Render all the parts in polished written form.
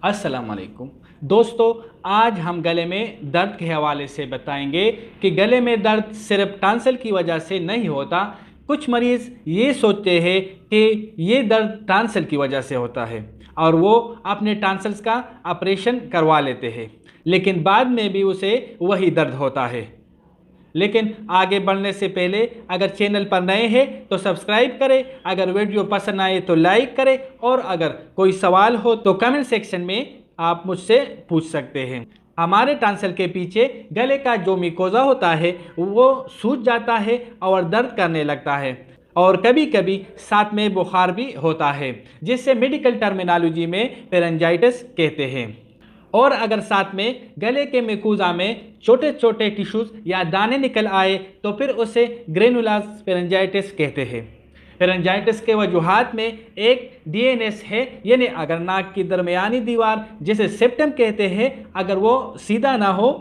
अस्सलाम वालेकुम दोस्तों, आज हम गले में दर्द के हवाले से बताएंगे कि गले में दर्द सिर्फ टॉन्सिल की वजह से नहीं होता। कुछ मरीज़ ये सोचते हैं कि ये दर्द टॉन्सिल की वजह से होता है और वो अपने टॉन्सिल्स का ऑपरेशन करवा लेते हैं, लेकिन बाद में भी उसे वही दर्द होता है। लेकिन आगे बढ़ने से पहले अगर चैनल पर नए हैं तो सब्सक्राइब करें, अगर वीडियो पसंद आए तो लाइक करें और अगर कोई सवाल हो तो कमेंट सेक्शन में आप मुझसे पूछ सकते हैं। हमारे टॉन्सिल के पीछे गले का जो मिकोज़ा होता है वो सूज जाता है और दर्द करने लगता है और कभी कभी साथ में बुखार भी होता है, जिससे मेडिकल टर्मिनोलॉजी में फेरेंजाइटिस कहते हैं। और अगर साथ में गले के मिकोज़ा में छोटे छोटे टिश्यूज़ या दाने निकल आए तो फिर उसे ग्रेनुलर फेरेंजाइटिस कहते हैं। फेरेंजाइटिस के वजूहात में एक डीएनएस है, यानी अगर नाक की दरमियानी दीवार जिसे सेप्टम कहते हैं अगर वो सीधा ना हो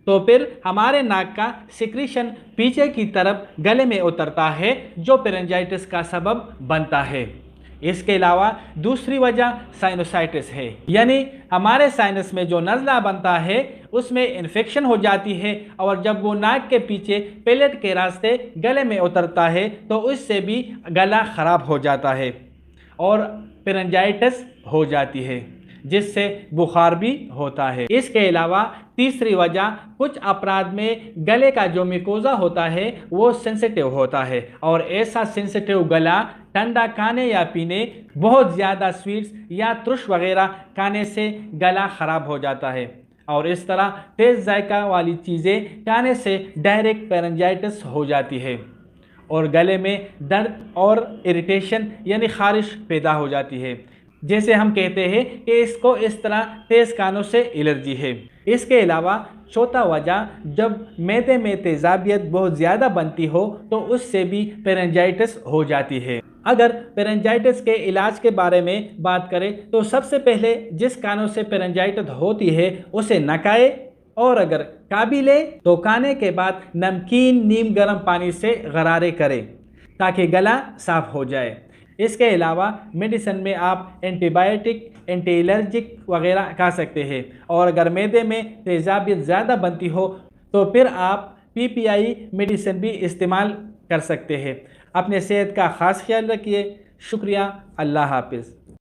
तो फिर हमारे नाक का सिक्रीशन पीछे की तरफ गले में उतरता है, जो फेरेंजाइटिस का सबब बनता है। इसके अलावा दूसरी वजह साइनोसाइटिस है, यानी हमारे साइनस में जो नज़ला बनता है उसमें इन्फेक्शन हो जाती है और जब वो नाक के पीछे पैलेट के रास्ते गले में उतरता है तो उससे भी गला ख़राब हो जाता है और फेरेंजाइटिस हो जाती है, जिससे बुखार भी होता है। इसके अलावा तीसरी वजह, कुछ अफराद में गले का जो मिकोज़ा होता है वो सेंसिटिव होता है और ऐसा सेंसिटिव गला ठंडा खाने या पीने, बहुत ज़्यादा स्वीट्स या तुरश वगैरह खाने से गला ख़राब हो जाता है और इस तरह तेज़ जायका वाली चीज़ें खाने से डायरेक्ट फेरेंजाइटिस हो जाती है और गले में दर्द और इरिटेशन यानी ख़ारिश पैदा हो जाती है, जैसे हम कहते हैं कि इसको इस तरह तेज़ खानों से एलर्जी है। इसके अलावा चौथा वजह, जब मैदे में तेज़ाबियत बहुत ज़्यादा बनती हो तो उससे भी फेरेंजाइटिस हो जाती है। अगर फेरेंजाइटिस के इलाज के बारे में बात करें तो सबसे पहले जिस कानों से फेरेंजाइटिस होती है उसे न खाए और अगर खा भी ले तो खाने के बाद नमकीन नीम गर्म पानी से गरारे करें ताकि गला साफ़ हो जाए। इसके अलावा मेडिसिन में आप एंटीबायोटिक, एंटी एलर्जिक वगैरह खा सकते हैं और अगर मैदे में तेज़ाबियत ज़्यादा बनती हो तो फिर आप पीपीआई मेडिसिन भी इस्तेमाल कर सकते हैं। अपने सेहत का ख़ास ख्याल रखिए। शुक्रिया। अल्लाह हाफ़िज़।